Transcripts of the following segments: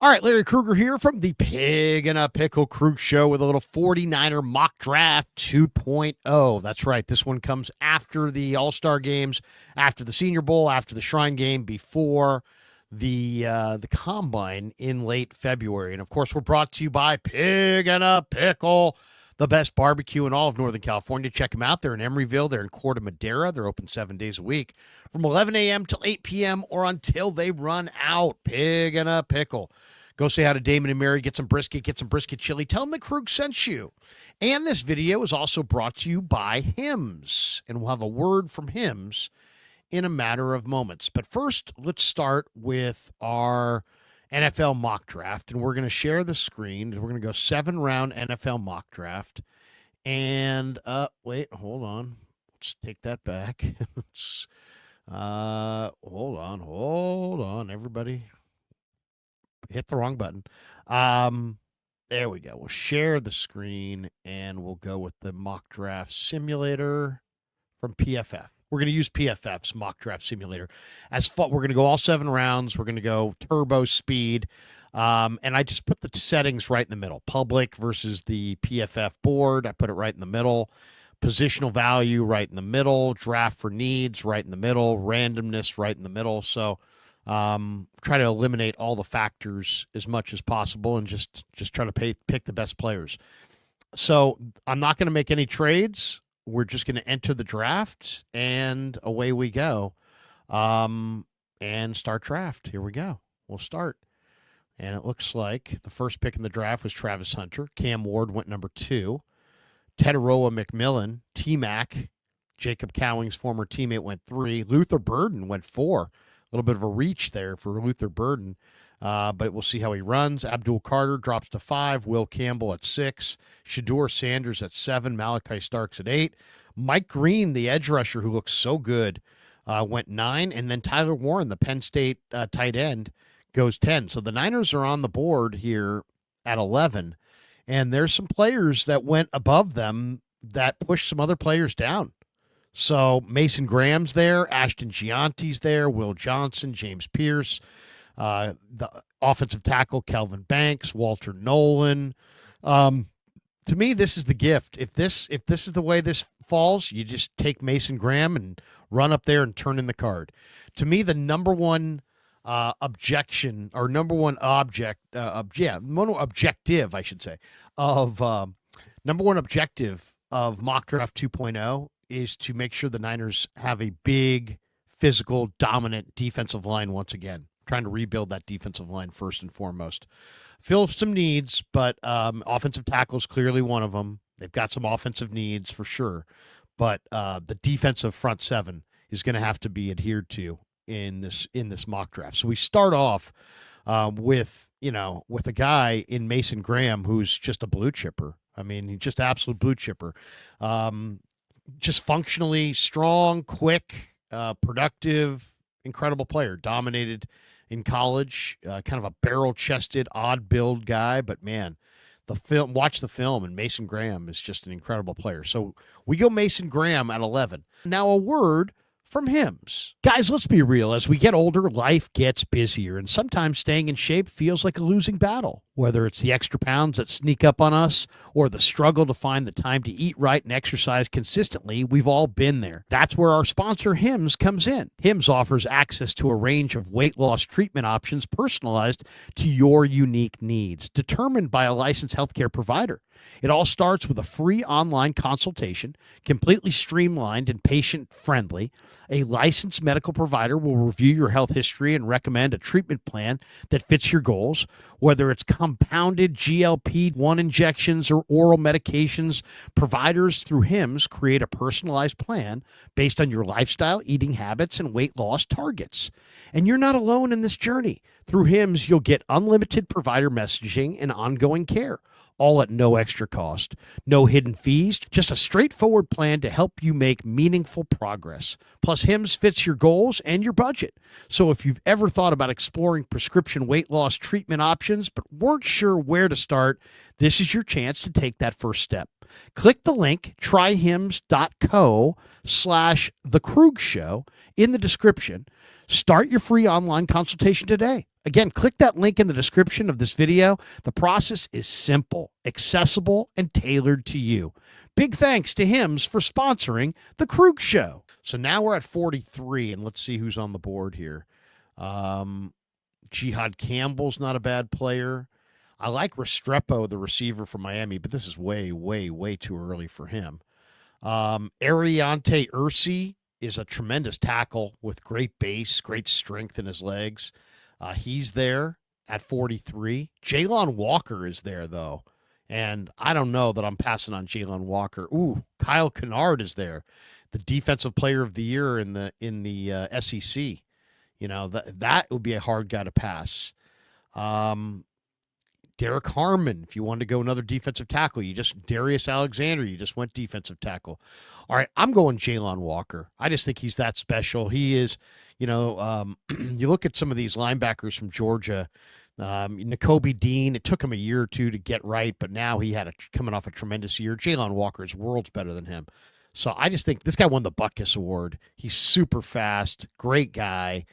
All right, Larry Krueger here from the Pig and a Pickle Krueg Show with a little 49er mock draft 2.0. That's right. This one comes after the All-Star games, after the Senior Bowl, after the Shrine Game, before the Combine in late February. And, of course, we're brought to you by Pig and a Pickle, the best barbecue in all of Northern California. Check them out. They're in Emeryville. They're in Corte Madera. They're open 7 days a week from 11 a.m. till 8 p.m. or until they run out. Pig and a Pickle. Go say hi to Damon and Mary. Get some brisket chili. Tell them the Krug sent you. And this video is also brought to you by Hims. And we'll have a word from Hims in a matter of moments. But first, let's start with our NFL mock draft, and we're going to share the screen. We're going to go 7-round NFL mock draft. And wait, hold on. Let's take that back. Hold on, everybody. Hit the wrong button. There we go. We'll share the screen, and we'll go with the mock draft simulator from PFF. We're going to use PFF's mock draft simulator. We're going to go all 7 rounds. We're going to go turbo speed. And I just put the settings right in the middle. Public versus the PFF board. I put it right in the middle. Positional value right in the middle. Draft for needs right in the middle. Randomness right in the middle. So try to eliminate all the factors as much as possible and just try to pick the best players. So I'm not going to make any trades. We're just going to enter the draft, and away we go. And start draft. Here we go. We'll start. And it looks like the first pick in the draft was Travis Hunter. Cam Ward went number 2. Tetaroa McMillan, T-Mac, Jacob Cowing's former teammate, went 3. Luther Burden went 4. A little bit of a reach there for Luther Burden, but we'll see how he runs. Abdul Carter drops to 5. Will Campbell at 6. Shedeur Sanders at 7. Malachi Starks at 8. Mike Green, the edge rusher who looks so good, went 9. And then Tyler Warren, the Penn State tight end, goes 10. So the Niners are on the board here at 11. And there's some players that went above them that pushed some other players down. So Mason Graham's there, Ashton Gianti's there, Will Johnson, James Pierce, the offensive tackle Kelvin Banks, Walter Nolan. To me, this is the gift. If this is the way this falls, you just take Mason Graham and run up there and turn in the card. To me, the number one objective, I should say, of number one objective of mock draft 2.0 is to make sure the Niners have a big, physical, dominant defensive line once again. Trying to rebuild that defensive line first and foremost. Fill some needs, but offensive tackle is clearly one of them. They've got some offensive needs for sure, but the defensive front 7 is going to have to be adhered to in this mock draft. So we start off with a guy in Mason Graham who's just a blue chipper. I mean, he's just absolute blue chipper. Just functionally strong, quick, productive, incredible player. Dominated in college, kind of a barrel-chested, odd-build guy. But, man, watch the film, and Mason Graham is just an incredible player. So we go Mason Graham at 11. Now a word from Hims. Guys, let's be real. As we get older, life gets busier, and sometimes staying in shape feels like a losing battle. Whether it's the extra pounds that sneak up on us or the struggle to find the time to eat right and exercise consistently, we've all been there. That's where our sponsor, Hims, comes in. Hims offers access to a range of weight loss treatment options personalized to your unique needs, determined by a licensed healthcare provider. It all starts with a free online consultation, completely streamlined and patient-friendly. A licensed medical provider will review your health history and recommend a treatment plan that fits your goals, whether it's compounded GLP-1 injections or oral medications. Providers through Hims create a personalized plan based on your lifestyle, eating habits, and weight loss targets. And you're not alone in this journey. Through Hims, you'll get unlimited provider messaging and ongoing care, all at no extra cost, no hidden fees, just a straightforward plan to help you make meaningful progress. Plus, Hims fits your goals and your budget. So if you've ever thought about exploring prescription weight loss treatment options but weren't sure where to start, this is your chance to take that first step. Click the link, tryhims.co/The Krug Show in the description. Start your free online consultation today. Again, click that link in the description of this video. The process is simple, accessible, and tailored to you. Big thanks to Hims for sponsoring The Krueger Show. So now we're at 43, and let's see who's on the board here. Jihad Campbell's not a bad player. I like Restrepo, the receiver from Miami, but this is way, way, way too early for him. Ariante Ursi is a tremendous tackle with great base, great strength in his legs. He's there at 43. Jalen Walker is there, though. And I don't know that I'm passing on Jalen Walker. Ooh, Kyle Kennard is there, the defensive player of the year in the SEC. You know, that would be a hard guy to pass. Derek Harmon, if you wanted to go another defensive tackle, Darius Alexander, you just went defensive tackle. All right, I'm going Jalen Walker. I just think he's that special. He is, you look at some of these linebackers from Georgia, Nakobe Dean, it took him a year or two to get right, but now he had coming off a tremendous year. Jalen Walker is worlds better than him. So I just think this guy won the Butkus Award. He's super fast, great guy.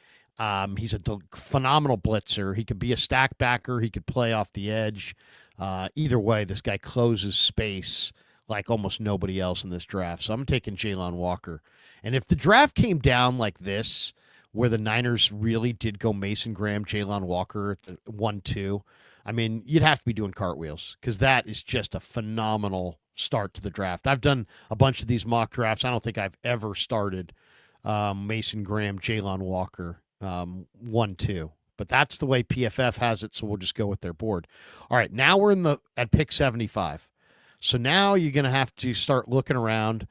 He's a phenomenal blitzer. He could be a stack backer. He could play off the edge. Either way, this guy closes space like almost nobody else in this draft. So I'm taking Jalen Walker. And if the draft came down like this, where the Niners really did go Mason Graham, Jalen Walker at the 1-2, I mean, you'd have to be doing cartwheels because that is just a phenomenal start to the draft. I've done a bunch of these mock drafts. I don't think I've ever started Mason Graham, Jalen Walker 1-2. But that's the way PFF has it, so we'll just go with their board. All right, now we're at pick 75. So now you're going to have to start looking around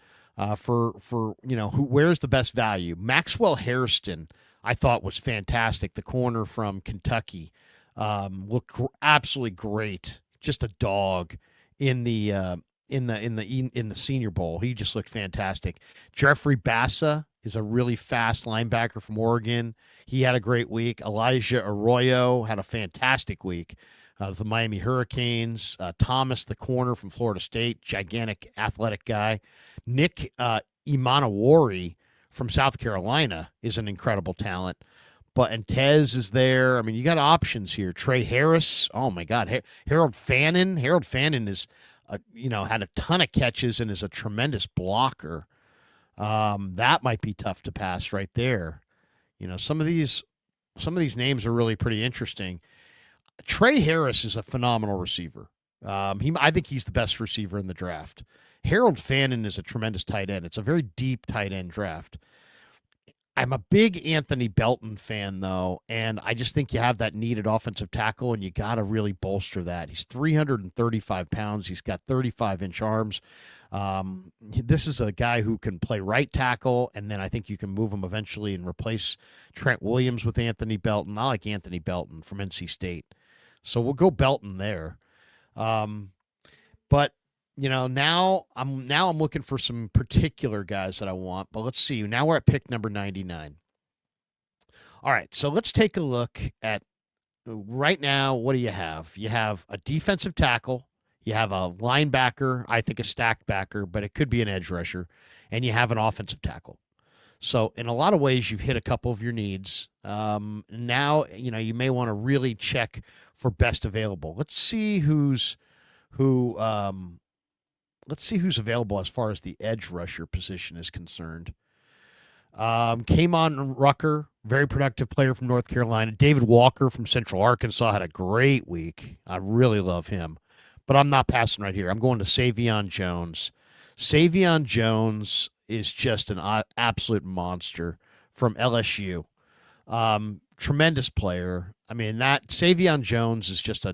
for where's the best value. Maxwell Hairston, I thought was fantastic. The corner from Kentucky looked absolutely great. Just a dog in the Senior Bowl. He just looked fantastic. Jeffrey Bassa is a really fast linebacker from Oregon. He had a great week. Elijah Arroyo had a fantastic week. The Miami Hurricanes. Thomas, the corner from Florida State, gigantic athletic guy. Nick Imanawari from South Carolina is an incredible talent. And Tez is there. I mean, you got options here. Trey Harris. Oh, my God. Harold Fannin. Harold Fannin is, had a ton of catches and is a tremendous blocker. That might be tough to pass right there. Some of these names are really pretty interesting. Trey Harris is a phenomenal receiver. I think he's the best receiver in the draft. Harold Fannin is a tremendous tight end. It's a very deep tight end draft. I'm a big Anthony Belton fan, though, and I just think you have that needed offensive tackle, and you got to really bolster that. He's 335 pounds. He's got 35-inch arms. This is a guy who can play right tackle, and then I think you can move him eventually and replace Trent Williams with Anthony Belton. I like Anthony Belton from NC State. So we'll go Belton there. But now I'm looking for some particular guys that I want. But let's see. Now we're at pick number 99. All right, so let's take a look at right now. What do you have? You have a defensive tackle. You have a linebacker, I think a stacked backer, but it could be an edge rusher. And you have an offensive tackle. So in a lot of ways, you've hit a couple of your needs. Now, you may want to really check for best available. Let's see who's available as far as the edge rusher position is concerned. Kamon Rucker, very productive player from North Carolina. David Walker from Central Arkansas had a great week. I really love him. But I'm not passing right here. I'm going to Saivion Jones. Saivion Jones is just an absolute monster from LSU. Tremendous player. I mean, that Saivion Jones is just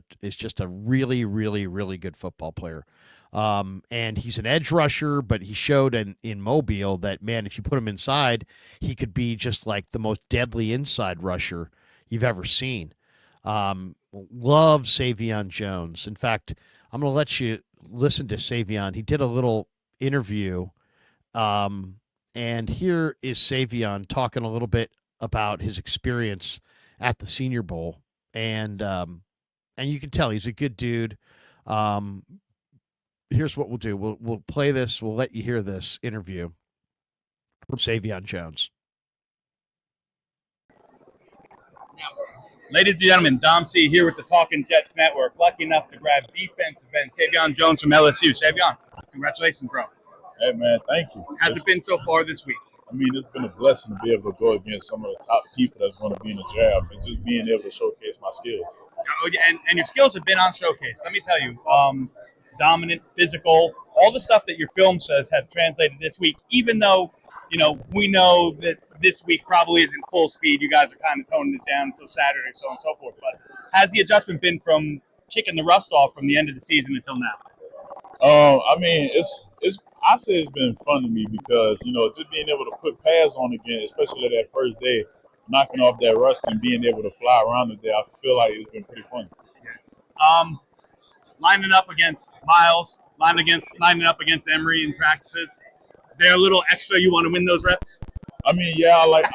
a really, really, really good football player. And he's an edge rusher, but he showed in Mobile that, man, if you put him inside, he could be just like the most deadly inside rusher you've ever seen. Love Saivion Jones. In fact, I'm going to let you listen to Saivion. He did a little interview, and here is Saivion talking a little bit about his experience at the Senior Bowl, and you can tell he's a good dude. Here's what we'll do. We'll play this. We'll let you hear this interview from Saivion Jones. Now, Ladies and gentlemen, Dom C here with the Talking Jets Network. Lucky enough to grab defensive end Saivion Jones from LSU. Saivion, congratulations, bro. Hey, man, thank you. How's it been so far this week? I mean, it's been a blessing to be able to go against some of the top people that's going to be in the draft and just being able to showcase my skills. Oh, yeah, and your skills have been on showcase. Let me tell you, dominant, physical, all the stuff that your film says have translated this week, even though, we know that this week probably isn't full speed. You guys are kind of toning it down until Saturday, so on and so forth. But has the adjustment been from kicking the rust off from the end of the season until now? I mean, I say it's been fun to me because just being able to put pads on again, especially that first day, knocking off that rust and being able to fly around the day, I feel like it's been pretty fun. Lining up against Miles, lining up against Emery in practices. Is there a little extra you want to win those reps? I mean, I like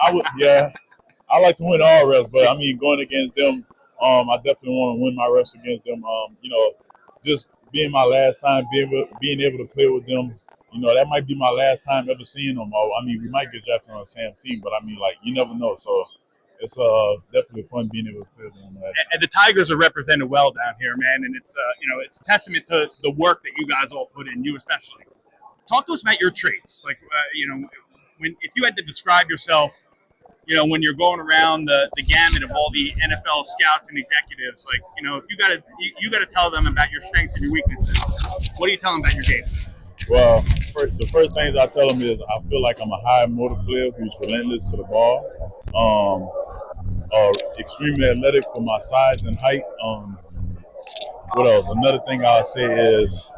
to win all reps, but I mean, going against them, I definitely want to win my reps against them. Just being my last time, being able to play with them, that might be my last time ever seeing them. I mean, we might get drafted on the same team, but I mean, like, you never know. So it's definitely fun being able to play with them. And the Tigers are represented well down here, man, and it's it's a testament to the work that you guys all put in, you especially. Talk to us about your traits, like if you had to describe yourself, when you're going around the gamut of all the NFL scouts and executives, like, if you gotta tell them about your strengths and your weaknesses. What do you tell them about your game? Well, the first things I tell them is I feel like I'm a high motor player who's relentless to the ball. Extremely athletic for my size and height. What else? Another thing I'll say is,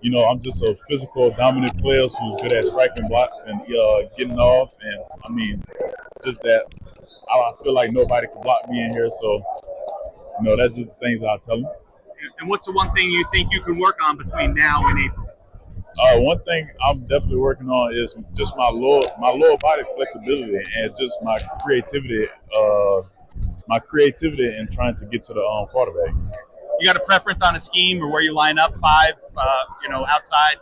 I'm just a physical, dominant player who's good at striking blocks and getting off. And I mean, just that I feel like nobody can block me in here. So, that's just the things I'll tell them. And what's the one thing you think you can work on between now and April? One thing I'm definitely working on is just my lower body flexibility and just my creativity. In trying to get to the quarterback. You got a preference on a scheme or where you line up five? Outside.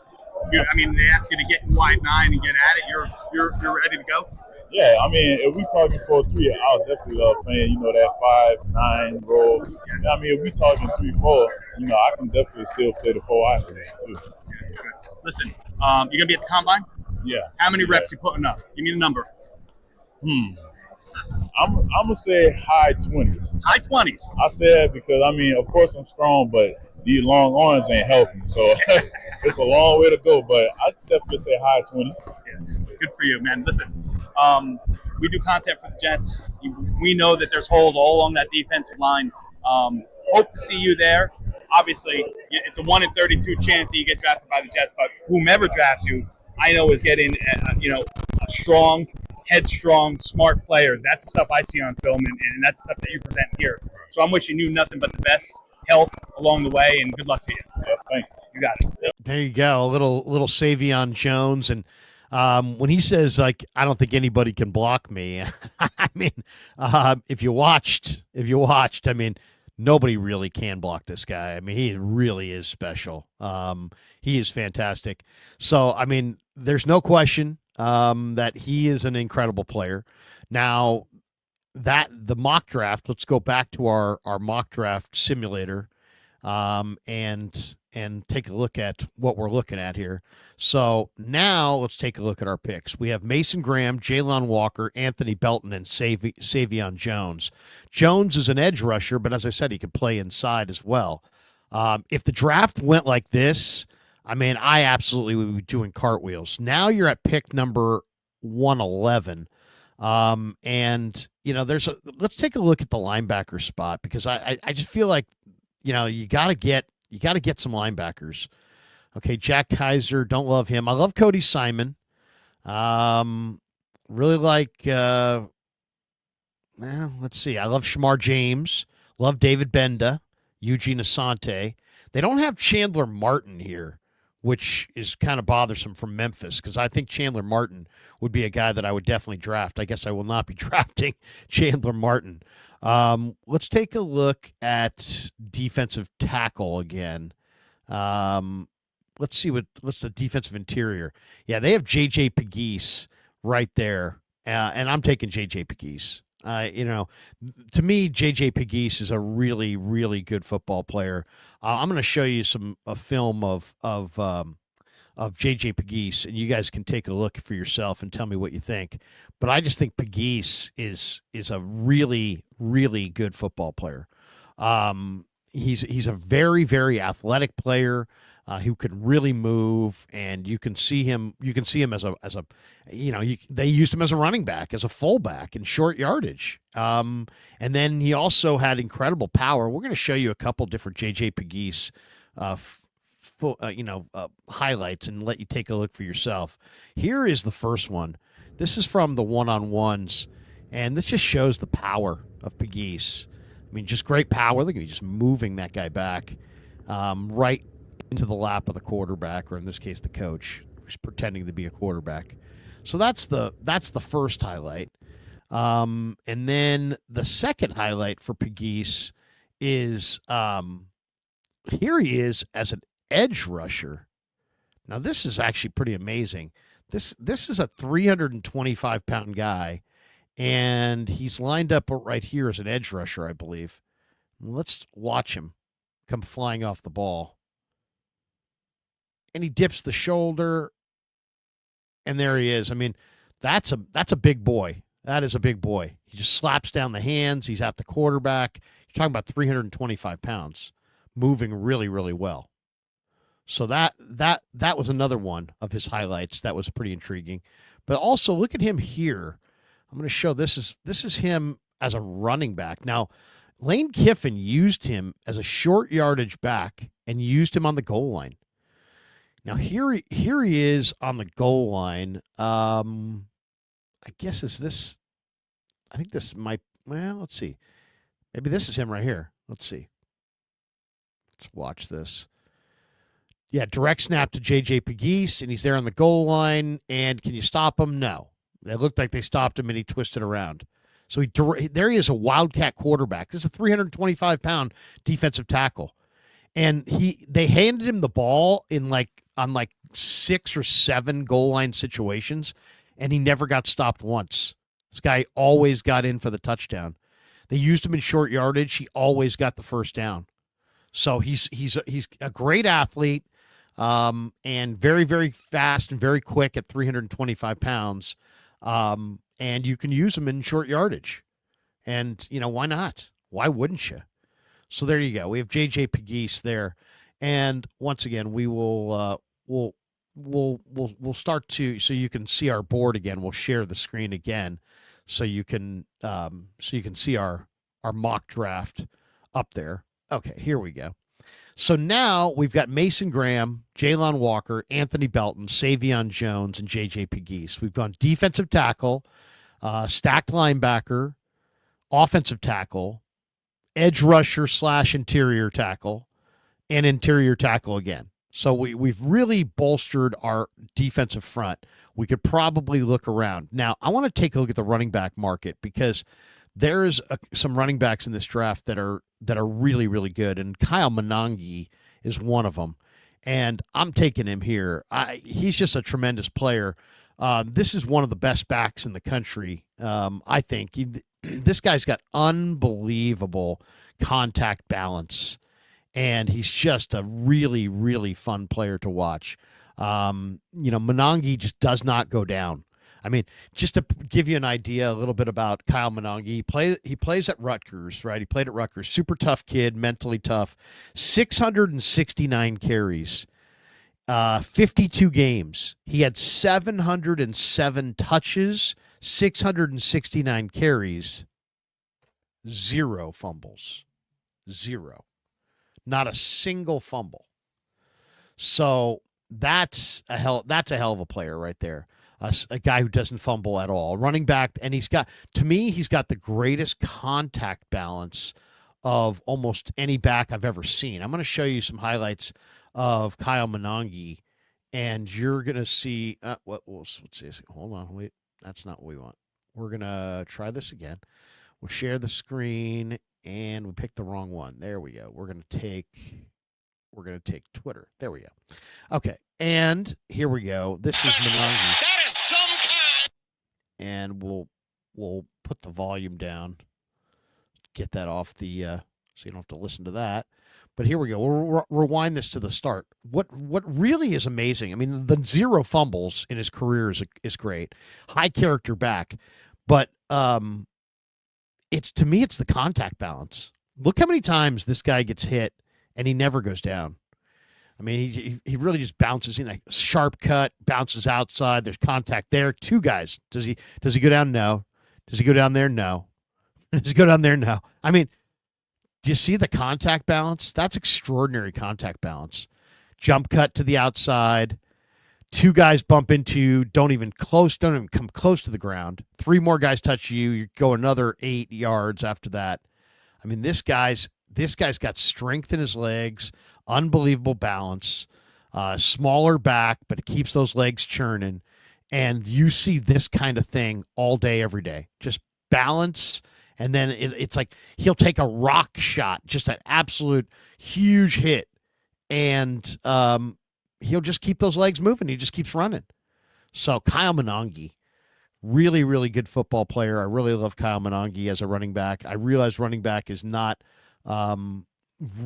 They ask you to get in wide 9 and get at it. You're ready to go. Yeah, I mean, if we talking 4-3, I'll definitely love playing. That 5-9 role. I mean, if we talking 3-4, I can definitely still play the 4-eye position too. Listen, you're gonna be at the combine. Yeah. How many reps you putting up? Give me the number. I'm gonna say high 20s. High 20s. I say that because I mean, of course I'm strong, but these long arms ain't helping. So it's a long way to go. But I definitely say high 20s. Yeah. Good for you, man. Listen, we do content for the Jets. We know that there's holes all along that defensive line. Hope to see you there. Obviously, it's a 1 in 32 chance that you get drafted by the Jets, but whomever drafts you, I know is getting a strong, headstrong, smart player. That's the stuff I see on film, and that's the stuff that you present here. So I'm wishing you nothing but the best health along the way, and good luck to you. Yeah, thank you. You got it. Yep. There you go, a little Saivion Jones, and when he says, like, I don't think anybody can block me, I mean, if you watched, I mean, nobody really can block this guy. I mean, he really is special. He is fantastic. So, I mean, there's no question that he is an incredible player. Now, the mock draft, let's go back to our mock draft simulator and take a look at what we're looking at here. So now let's take a look at our picks. We have Mason Graham, Jalen Walker, Anthony Belton, and Saivion Jones. Jones is an edge rusher, but as I said, he can play inside as well. If the draft went like this, I mean, I absolutely would be doing cartwheels. Now you're at pick number 111. And let's take a look at the linebacker spot, because I just feel like, you got to get some linebackers. Okay, Jack Kaiser, don't love him. I love Cody Simon. Really like, let's see. I love Shamar James. Love David Benda, Eugene Asante. They don't have Chandler Martin here, which is kind of bothersome from Memphis, because I think Chandler Martin would be a guy that I would definitely draft. I guess I will not be drafting Chandler Martin. Let's take a look at defensive tackle again. Let's see what's the defensive interior. Yeah, they have J.J. Pegues right there, and I'm taking J.J. Pegues. To me, J.J. Pegues is a really, really good football player. I'm going to show you a film of J.J. Pegues, and you guys can take a look for yourself and tell me what you think. But I just think Pegues is a really, really good football player. He's a very, very athletic player who can really move, and you can see him. You can see him as a they used him as a running back, as a fullback in short yardage. And then he also had incredible power. We're going to show you a couple different J.J. Pegues highlights and let you take a look for yourself. Here is the first one. This is from the one-on-ones, and this just shows the power of Pegues. I mean, just great power. Look at me just moving that guy back right into the lap of the quarterback, or in this case, the coach, who's pretending to be a quarterback. So that's the first highlight. And then the second highlight for Pegues is here he is as an edge rusher. Now, this is actually pretty amazing. This is a 325-pound guy, and he's lined up right here as an edge rusher, I believe. Let's watch him come flying off the ball. And he dips the shoulder, and there he is. I mean, that's a big boy. That is a big boy. He just slaps down the hands. He's at the quarterback. You're talking about 325 pounds, moving really, really well. So that was another one of his highlights that was pretty intriguing. But also look at him here. I'm going to show this is him as a running back. Now, Lane Kiffin used him as a short yardage back and used him on the goal line. Now here he is on the goal line. I guess I think this might. Well, let's see. Maybe this is him right here. Let's see. Let's watch this. Yeah, direct snap to J.J. Pegues, and he's there on the goal line. And can you stop him? No. It looked like they stopped him, and he twisted around. So there he is, a wildcat quarterback. This is a 325-pound defensive tackle, and they handed him the ball on 6 or 7 goal line situations, and he never got stopped once. This guy always got in for the touchdown. They used him in short yardage. He always got the first down. So he's a great athlete, and very, very fast and very quick at 325 pounds. And you can use him in short yardage. And, why not? Why wouldn't you? So there you go. We have J.J. Pegues there. And once again, we will we'll start to, so you can see our board again. We'll share the screen again so you can see our mock draft up there. Okay, here we go. So now we've got Mason Graham, Jalen Walker, Anthony Belton, Saivion Jones, and J.J. Pegues. We've gone defensive tackle, stacked linebacker, offensive tackle, edge rusher / interior tackle, and interior tackle again. So we've really bolstered our defensive front. We could probably look around. Now, I want to take a look at the running back market because there's some running backs in this draft that are really, really good, and Kyle Monangi is one of them. And I'm taking him here. He's just a tremendous player. This is one of the best backs in the country, I think. This guy's got unbelievable contact balance, and he's just a really, really fun player to watch. Monangi just does not go down. I mean, just to give you an idea a little bit about Kyle Monangi, he plays at Rutgers, right? He played at Rutgers. Super tough kid, mentally tough. 669 carries, 52 games. He had 707 touches, 669 carries, 0 fumbles. 0. Not a single fumble. So that's a hell of a player right there. A guy who doesn't fumble at all. Running back, and he's got the greatest contact balance of almost any back I've ever seen. I'm going to show you some highlights of Kyle Monangi, and you're going to see let's see. Hold on, wait. That's not what we want. We're going to try this again. We'll share the screen, and we picked the wrong one. There we go. We're going to take Twitter. There we go. Okay, and here we go. This is Monangi. And we'll we'll put the volume down, get that off the so you don't have to listen to that. But here we go. We'll rewind this to the start. What really is amazing? I mean, the 0 fumbles in his career is great. High character back, but it's to me it's the contact balance. Look how many times this guy gets hit and he never goes down. I mean, he really just bounces in, like sharp cut, bounces outside. There's contact there. 2 guys. Does he go down? No. Does he go down there? No. Does he go down there? No. I mean, do you see the contact balance? That's extraordinary contact balance. Jump cut to the outside. 2 guys bump into you. Don't even come close to the ground. 3 more guys touch you. You go another 8 yards after that. I mean, this guy's got strength in his legs, unbelievable balance, smaller back, but it keeps those legs churning. And you see this kind of thing all day, every day. Just balance, and then it's like he'll take a rock shot, just an absolute huge hit, and he'll just keep those legs moving. He just keeps running. So Kyle Monange, really, really good football player. I really love Kyle Monange as a running back. I realize running back is not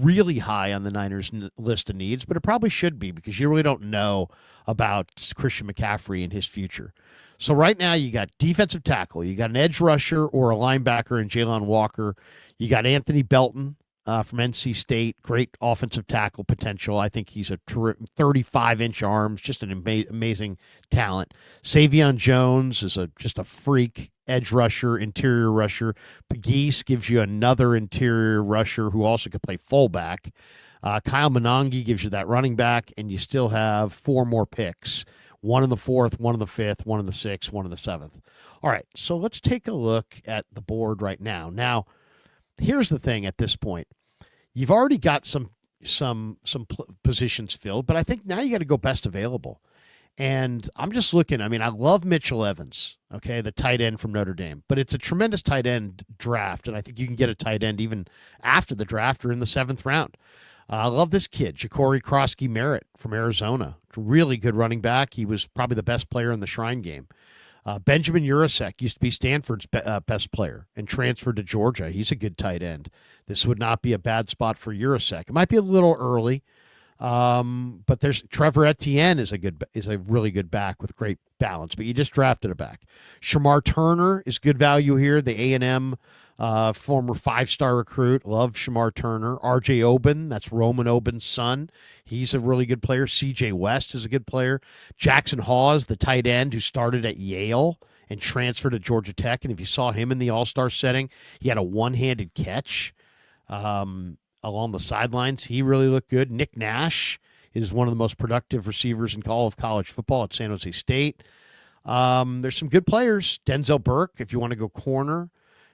really high on the Niners list of needs, but it probably should be because you really don't know about Christian McCaffrey and his future. So right now you got defensive tackle, you got an edge rusher or a linebacker in Jalen Walker. You got Anthony Belton from NC State, great offensive tackle potential. I think he's a 35-inch arms, just an amazing talent. Saivion Jones is just a freak edge rusher, interior rusher. Pegues gives you another interior rusher who also could play fullback. Kyle Monange gives you that running back, and you still have 4 more picks. 1 in the 4th, 1 in the 5th, 1 in the 6th, 1 in the 7th. All right, so let's take a look at the board right now. Now, here's the thing at this point. You've already got some positions filled, but I think now you got to go best available. And I'm just looking. I mean, I love Mitchell Evans, okay, the tight end from Notre Dame, but it's a tremendous tight end draft, and I think you can get a tight end even after the draft or in the 7th round. I love this kid, Ja'Cory Krosky-Merritt from Arizona. Really good running back. He was probably the best player in the Shrine Game. Benjamin Urasek used to be Stanford's best player and transferred to Georgia. He's a good tight end. This would not be a bad spot for Urasek. It might be a little early, but there's Trevor Etienne is a really good back with great balance, but you just drafted a back. Shamar Turner is good value here. The A&M former 5-star recruit. Love Shamar Turner. R.J. Oben, that's Roman Oben's son. He's a really good player. C.J. West is a good player. Jackson Hawes, the tight end who started at Yale and transferred to Georgia Tech. And if you saw him in the all-star setting, he had a one-handed catch along the sidelines. He really looked good. Nick Nash is one of the most productive receivers in all of college football at San Jose State. There's some good players. Denzel Burke, if you want to go corner.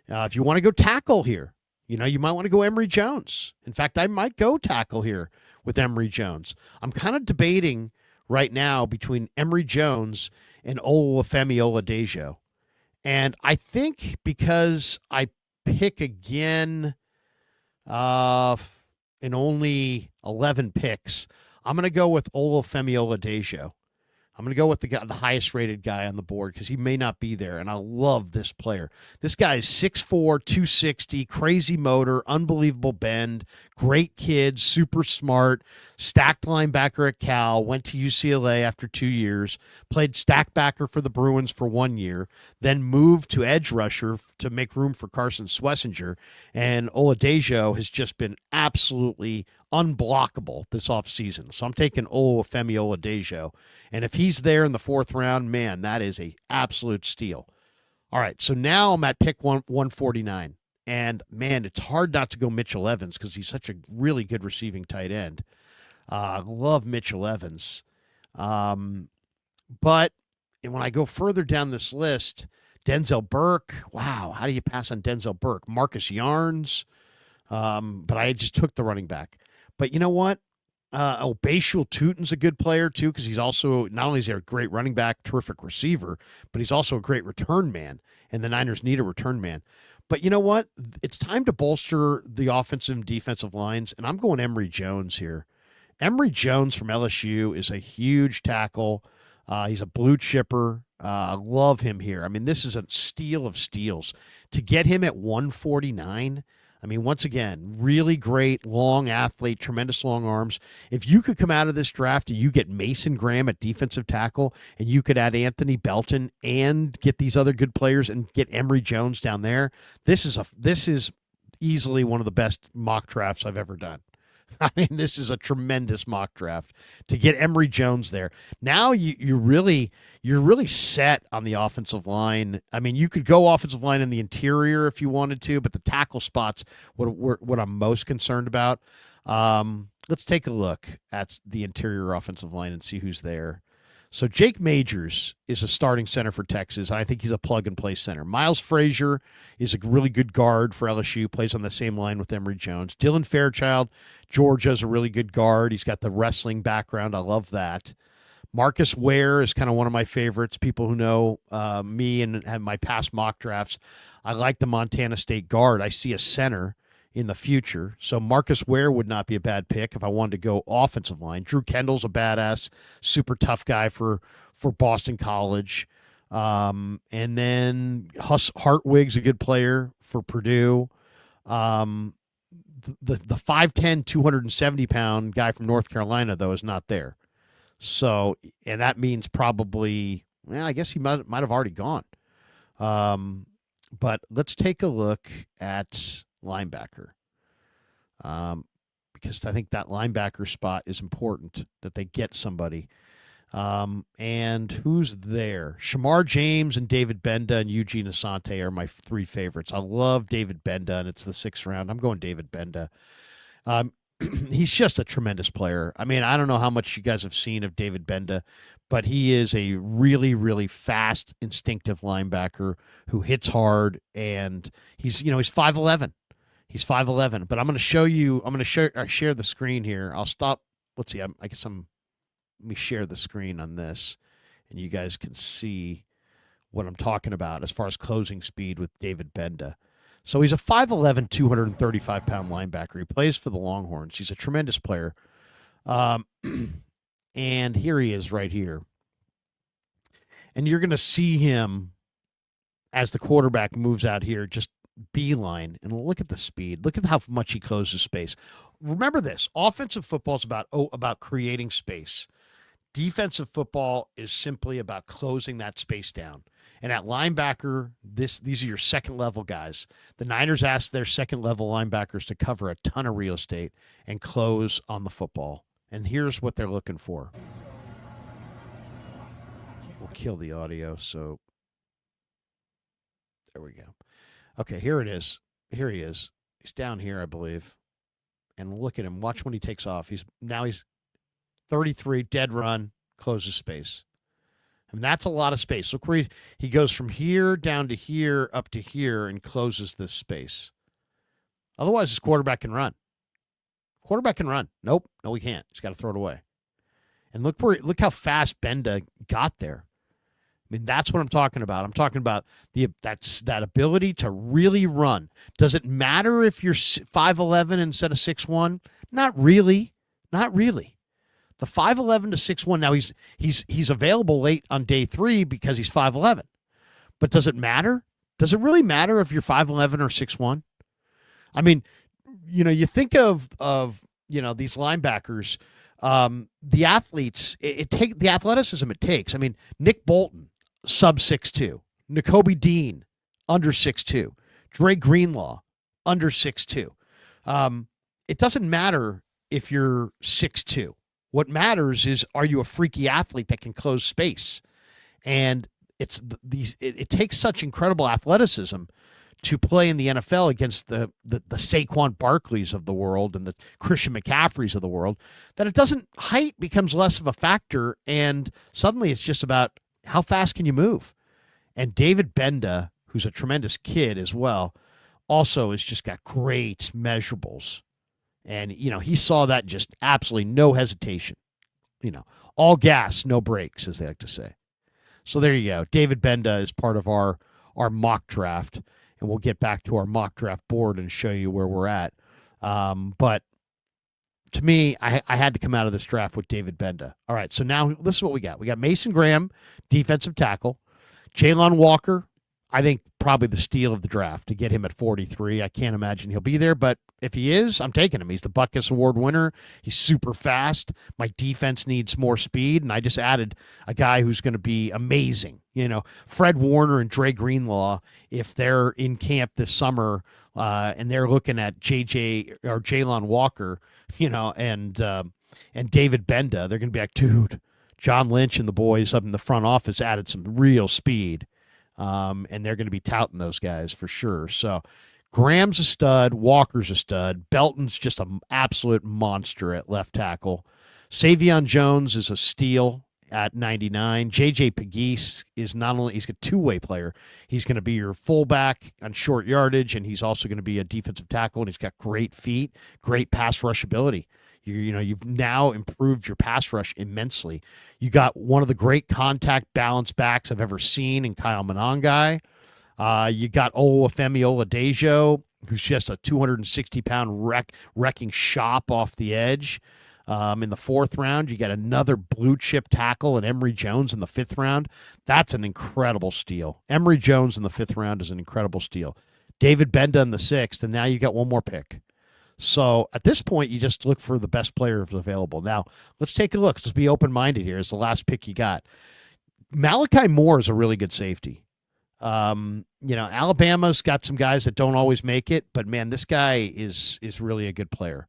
If you want to go tackle here, you might want to go Emory Jones. In fact, I might go tackle here with Emory Jones. I'm kind of debating right now between Emory Jones and Olufemi Oladejo. And I think because I pick again in only 11 picks, I'm going to go with Olufemi Oladejo. I'm going to go with the highest rated guy on the board because he may not be there, and I love this player. This guy is 6'4", 260, crazy motor, unbelievable bend, great kid, super smart, stacked linebacker at Cal, went to UCLA after 2 years, played stack backer for the Bruins for 1 year, then moved to edge rusher to make room for Carson Schlesinger, and Oladejo has just been absolutely unblockable this offseason. So I'm taking Olufemi Oladejo. And if he's there in the 4th round, man, that is a absolute steal. All right, so now I'm at pick 149. And, man, it's hard not to go Mitchell Evans because he's such a really good receiving tight end. Love Mitchell Evans. But when I go further down this list, Denzel Burke, wow, how do you pass on Denzel Burke? Marcus Yarns, but I just took the running back. But you know what? Bashul Tutin's a good player, too, because he's also, not only is he a great running back, terrific receiver, but he's also a great return man, and the Niners need a return man. But you know what? It's time to bolster the offensive and defensive lines, and I'm going Emory Jones here. Emory Jones from LSU is a huge tackle, He's a blue chipper. Love him here. I mean, this is a steal of steals. To get him at 149, I mean, once again, really great, long athlete, tremendous long arms. If you could come out of this draft and you get Mason Graham at defensive tackle, and you could add Anthony Belton and get these other good players and get Emory Jones down there, this is easily one of the best mock drafts I've ever done. I mean, this is a tremendous mock draft to get Emory Jones there. Now you're really set on the offensive line. I mean, you could go offensive line in the interior if you wanted to, but the tackle spots what I'm most concerned about. Let's take a look at the interior offensive line and see who's there. So Jake Majors is a starting center for Texas. I think he's a plug-and-play center. Miles Frazier is a really good guard for LSU, plays on the same line with Emory Jones. Dylan Fairchild, Georgia, is a really good guard. He's got the wrestling background. I love that. Marcus Ware is kind of one of my favorites. People who know me and my past mock drafts, I like the Montana State guard. I see a center in the future. So Marcus Ware would not be a bad pick if I wanted to go offensive line. Drew Kendall's a badass, super tough guy for Boston College. And then Hartwig's a good player for Purdue. The 5'10", 270-pound guy from North Carolina, though, is not there. So, and that means probably, well, I guess he might have already gone. But let's take a look at linebacker, because I think that linebacker spot is important, that they get somebody. And who's there? Shamar James and David Benda and Eugene Asante are my three favorites. I love David Benda, and it's the 6th round. I'm going David Benda. He's just a tremendous player. I mean, I don't know how much you guys have seen of David Benda, but he is a really, really fast, instinctive linebacker who hits hard, and he's 5'11". He's 5'11", but I'm going to show you. I'm going to share the screen here. I'll stop. Let's see. Let me share the screen on this, and you guys can see what I'm talking about as far as closing speed with David Benda. So he's a 5'11", 235-pound linebacker. He plays for the Longhorns. He's a tremendous player. And here he is right here. And you're going to see him as the quarterback moves out here, just beeline, and look at the speed. Look at how much he closes space. Remember this, offensive football is about creating space. Defensive football is simply about closing that space down. And at linebacker, these are your second-level guys. The Niners asked their second-level linebackers to cover a ton of real estate and close on the football. And here's what they're looking for. We'll kill the audio, so there we go. Okay, here it is. Here he is. He's down here, I believe. And look at him. Watch when he takes off. He's 33, dead run, closes space. I mean, that's a lot of space. Look where he goes from here down to here, up to here, and closes this space. Otherwise, his quarterback can run. Quarterback can run. Nope. No, he can't. He's got to throw it away. And look how fast Benda got there. I mean, that's what I'm talking about. I'm talking about that ability to really run. Does it matter if you're 5'11" instead of 6'1"? Not really. Not really. The 5'11" to 6'1", now he's available late on day 3 because he's 5'11". But does it matter? Does it really matter if you're 5'11" or 6'1"? I mean, you think of these linebackers, the athletes, the athleticism it takes. I mean, Nick Bolton, sub 6'2", N'Kobe Dean, under 6'2", Dre Greenlaw, under 6'2". It doesn't matter if you're 6'2". What matters is, are you a freaky athlete that can close space? And it takes such incredible athleticism to play in the NFL against the Saquon Barkleys of the world and the Christian McCaffreys of the world, that height becomes less of a factor, and suddenly it's just about how fast can you move. And David Benda, who's a tremendous kid as well, also has just got great measurables. And, he saw that just absolutely no hesitation. All gas, no brakes, as they like to say. So there you go. David Benda is part of our mock draft, and we'll get back to our mock draft board and show you where we're at. But to me, I had to come out of this draft with David Benda. All right, so now this is what we got. We got Mason Graham, defensive tackle. Jalen Walker, I think probably the steal of the draft to get him at 43. I can't imagine he'll be there, but if he is, I'm taking him. He's the Butkus Award winner. He's super fast. My defense needs more speed, and I just added a guy who's going to be amazing. Fred Warner and Dre Greenlaw, if they're in camp this summer and they're looking at JJ or Jalen Walker, and David Benda, they're going to be like, dude, John Lynch and the boys up in the front office added some real speed. And they're going to be touting those guys for sure. So Graham's a stud. Walker's a stud. Belton's just an absolute monster at left tackle. Saivion Jones is a steal at 99. J.J. Pegues is not only, he's a two-way player, he's going to be your fullback on short yardage, and he's also going to be a defensive tackle, and he's got great feet, great pass rush ability. You've now improved your pass rush immensely. You got one of the great contact balance backs I've ever seen in Kyle Monangai. You got Olufemi Oladejo, who's just a 260-pound wrecking shop off the edge. In the 4th round, you got another blue-chip tackle and Emory Jones in the 5th round. That's an incredible steal. Emory Jones in the 5th round is an incredible steal. David Benda in the 6th, and now you got one more pick. So at this point, you just look for the best player available. Now, let's take a look. Let's be open-minded here. It's the last pick you got. Malachi Moore is a really good safety. Alabama's got some guys that don't always make it, but, man, this guy is really a good player.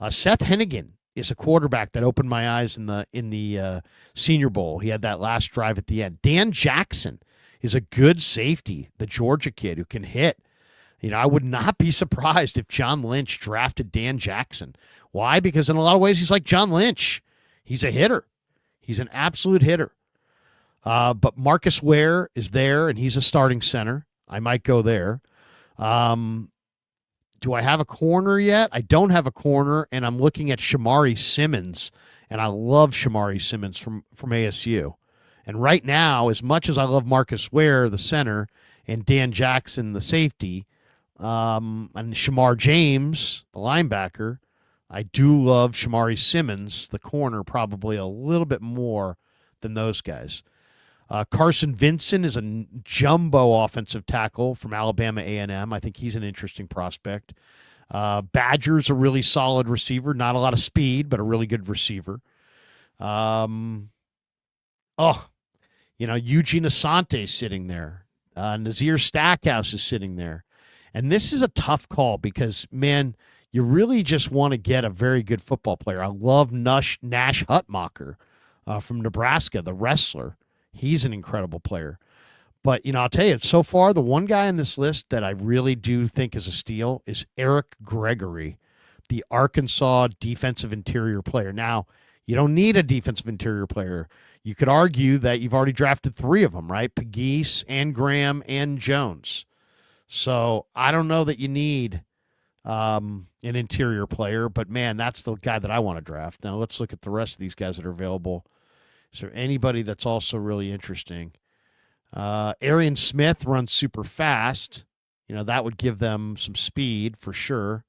Seth Hennigan is a quarterback that opened my eyes in the Senior Bowl. He had that last drive at the end. Dan Jackson is a good safety, the Georgia kid who can hit. I would not be surprised if John Lynch drafted Dan Jackson. Why? Because in a lot of ways, he's like John Lynch. He's a hitter. He's an absolute hitter. But Marcus Ware is there, and he's a starting center. I might go there. Do I have a corner yet? I don't have a corner, and I'm looking at Shamari Simmons, and I love Shamari Simmons from ASU. And right now, as much as I love Marcus Ware, the center, and Dan Jackson, the safety, and Shamar James, the linebacker, I do love Shamari Simmons, the corner, probably a little bit more than those guys. Carson Vincent is a jumbo offensive tackle from Alabama A&M. I think he's an interesting prospect. Badger's a really solid receiver. Not a lot of speed, but a really good receiver. Eugene Asante is sitting there. Nazir Stackhouse is sitting there. And this is a tough call because, man, you really just want to get a very good football player. I love Nash Hutmacher from Nebraska, the wrestler. He's an incredible player. But, I'll tell you, so far, the one guy on this list that I really do think is a steal is Eric Gregory, the Arkansas defensive interior player. Now, you don't need a defensive interior player. You could argue that you've already drafted 3 of them, right? Pegues and Graham and Jones. So I don't know that you need an interior player, but, man, that's the guy that I want to draft. Now, let's look at the rest of these guys that are available. Is there anybody that's also really interesting? Arian Smith runs super fast. That would give them some speed for sure.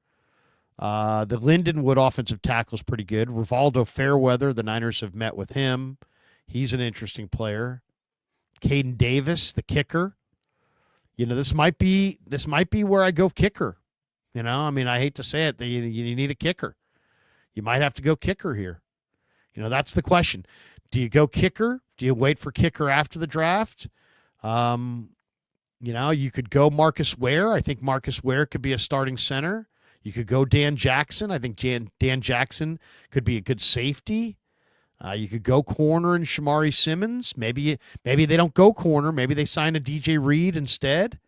The Lindenwood offensive tackle is pretty good. Rivaldo Fairweather, the Niners have met with him. He's an interesting player. Caden Davis, the kicker. This might be where I go kicker. I hate to say it, you need a kicker. You might have to go kicker here. That's the question. Do you go kicker? Do you wait for kicker after the draft? You could go Marcus Ware. I think Marcus Ware could be a starting center. You could go Dan Jackson. I think Dan Jackson could be a good safety. You could go corner and Shamari Simmons. Maybe they don't go corner. Maybe they sign a DJ Reed instead.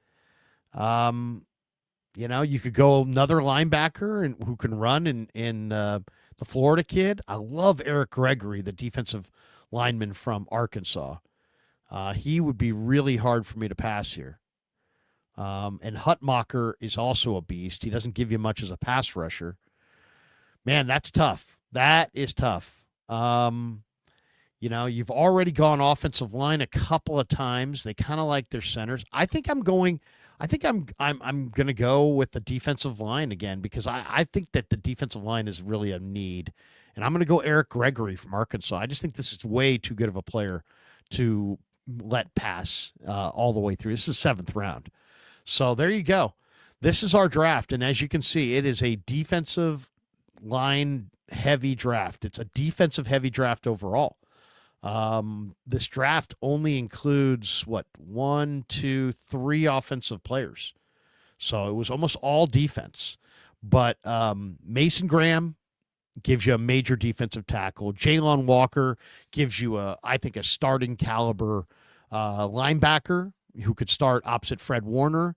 You could go another linebacker and who can run in the Florida kid. I love Eric Gregory, the defensive lineman from Arkansas. He would be really hard for me to pass here. And Hutmacher is also a beast. He doesn't give you much as a pass rusher. Man, that's tough. That is tough. You've already gone offensive line a couple of times. They kind of like their centers. I think I'm going I think I'm going to go with the defensive line again because I think that the defensive line is really a need. And I'm going to go Eric Gregory from Arkansas. I just think this is way too good of a player to let pass all the way through. This is 7th round. So there you go. This is our draft. And as you can see, it is a defensive line heavy draft. It's a defensive heavy draft overall. This draft only includes one, two, three offensive players. So it was almost all defense. But Mason Graham gives you a major defensive tackle. Jalen Walker gives you I think a starting caliber linebacker who could start opposite Fred Warner.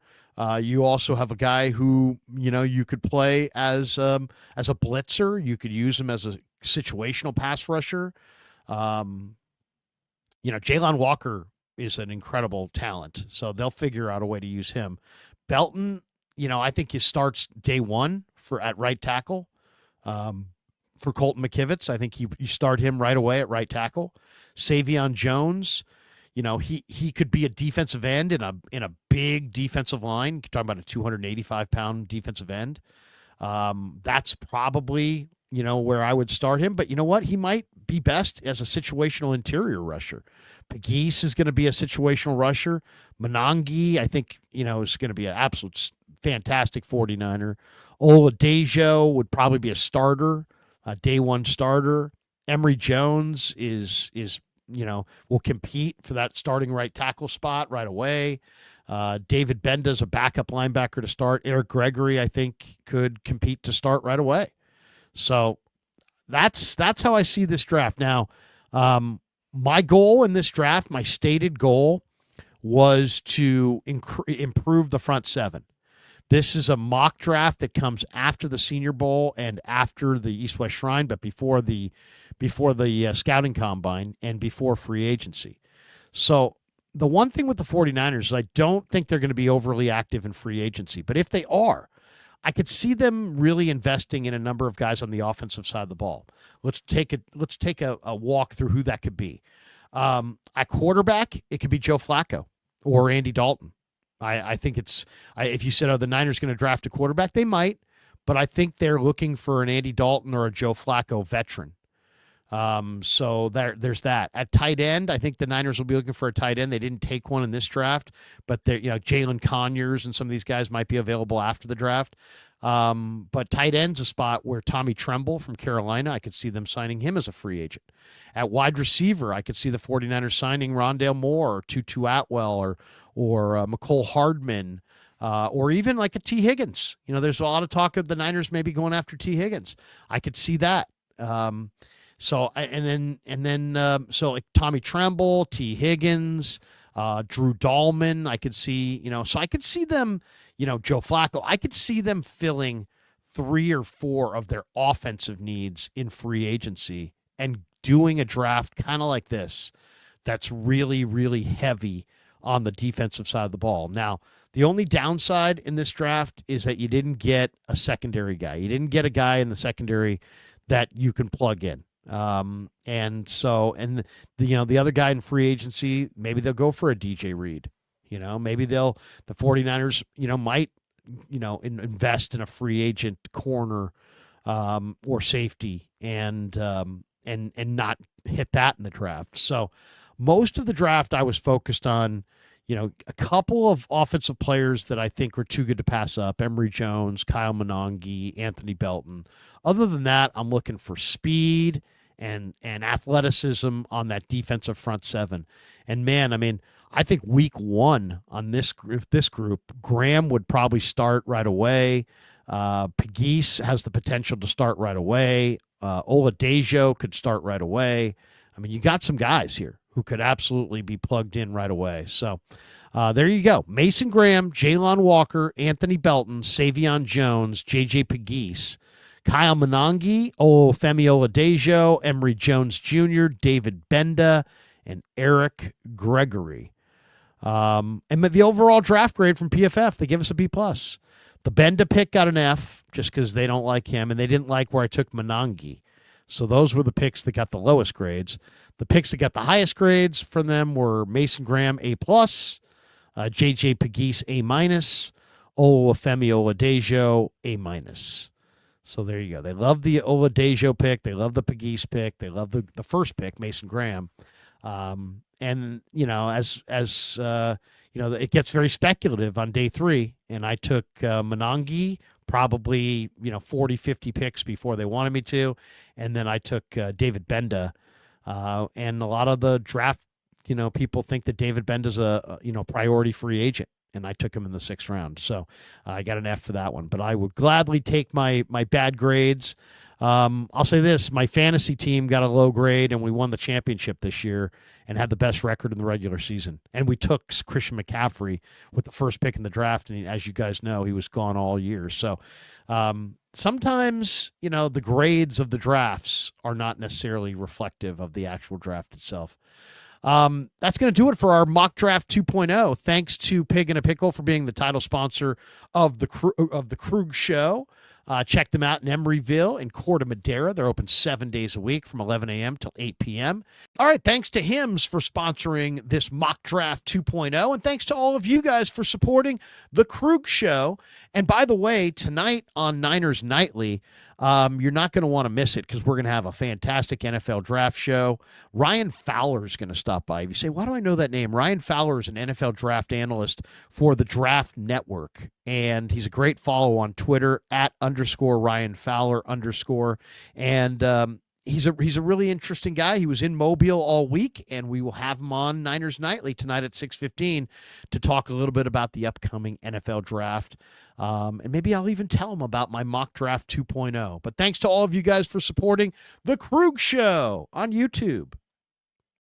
You also have a guy who you could play as a blitzer. You could use him as a situational pass rusher. Jalen Walker is an incredible talent, so they'll figure out a way to use him. Belton, I think he starts day one at right tackle. For Colton McKivitz, I think you start him right away at right tackle. Saivion Jones, he could be a defensive end in a big defensive line. You're talking about a 285-pound defensive end. That's probably where I would start him. But you know what? He might be best as a situational interior rusher. Pegues is going to be a situational rusher. Monangi, I think, is going to be an absolute fantastic 49er. Oladejo would probably be a starter, a day one starter. Emory Jones will compete for that starting right tackle spot right away. David Benda's a backup linebacker to start. Eric Gregory, I think, could compete to start right away. So that's how I see this draft. Now, my goal in this draft, my stated goal, was to improve the front seven. This is a mock draft that comes after the Senior Bowl and after the East-West Shrine, but before the scouting combine and before free agency. So the one thing with the 49ers is I don't think they're going to be overly active in free agency. But if they are, I could see them really investing in a number of guys on the offensive side of the ball. Let's take a walk through who that could be. At quarterback, it could be Joe Flacco or Andy Dalton. I think if you said, the Niners going to draft a quarterback, they might, but I think they're looking for an Andy Dalton or a Joe Flacco veteran. So there's that. At tight end, I think the Niners will be looking for a tight end. They didn't take one in this draft, but Jalen Conyers and some of these guys might be available after the draft. But tight end's a spot where Tommy Tremble from Carolina, I could see them signing him as a free agent. At wide receiver, I could see the 49ers signing Rondale Moore or Tutu Atwell or McCole Hardman, or even like a T. Higgins. There's a lot of talk of the Niners maybe going after T. Higgins. I could see that. So like Tommy Tremble, T. Higgins, Drew Dahlman, I could see, so I could see them, Joe Flacco, I could see them filling 3 or 4 of their offensive needs in free agency and doing a draft kind of like this that's really, really heavy on the defensive side of the ball. Now, the only downside in this draft is that you didn't get a secondary guy. You didn't get a guy in the secondary that you can plug in. The other guy in free agency, maybe they'll go for a DJ Reed. Maybe the 49ers, might, invest in a free agent corner or safety and not hit that in the draft. So most of the draft I was focused on, a couple of offensive players that I think are too good to pass up. Emory Jones, Kyle Monangi, Anthony Belton. Other than that, I'm looking for speed and athleticism on that defensive front seven. And man, I think week 1 on this group, Graham would probably start right away. Pegues has the potential to start right away. Oladejo could start right away. You got some guys here who could absolutely be plugged in right away. So there you go. Mason Graham, Jalen Walker, Anthony Belton, Saivion Jones, J.J. Pegues, Kyle Monangi, Femi Oladejo, Emory Jones Jr., David Benda, and Eric Gregory. And the overall draft grade from PFF, they give us a B+. The Benda pick got an F just because they don't like him, and they didn't like where I took Monangi. So those were the picks that got the lowest grades. The picks that got the highest grades from them were Mason Graham, A+, JJ Pegues, A-. Olufemi Oladejo, A-. So there you go. They love the Oladejo pick. They love the Pegues pick. They love the first pick, Mason Graham. And as it gets very speculative on day 3, and I took Monangi probably 40, 50 picks before they wanted me to, and then I took David Benda, and a lot of the draft people think that David Benda's a priority free agent. And I took him in the 6th round. So I got an F for that one. But I would gladly take my bad grades. I'll say this. My fantasy team got a low grade, and we won the championship this year and had the best record in the regular season. And we took Christian McCaffrey with the first pick in the draft. And as you guys know, he was gone all year. So sometimes, the grades of the drafts are not necessarily reflective of the actual draft itself. That's going to do it for our mock draft 2.0. Thanks to Pig and a Pickle for being the title sponsor of the Krueger show. Check them out in Emeryville and Corte Madera. They're open 7 days a week from 11 a.m. till 8 p.m. All right, thanks to Hims for sponsoring this mock draft 2.0, and thanks to all of you guys for supporting the Krueger show. And by the way, tonight on Niners Nightly, you're not going to want to miss it because we're going to have a fantastic NFL draft show. Ryan Fowler is going to stop by. If you say, why do I know that name? Ryan Fowler is an NFL draft analyst for the Draft Network, and he's a great follow on Twitter @_Ryan Fowler _ and he's a really interesting guy. He was in Mobile all week, and we will have him on Niners Nightly tonight at 6:15 to talk a little bit about the upcoming NFL draft. And maybe I'll even tell him about my mock draft 2.0. But thanks to all of you guys for supporting the Krueger show on YouTube.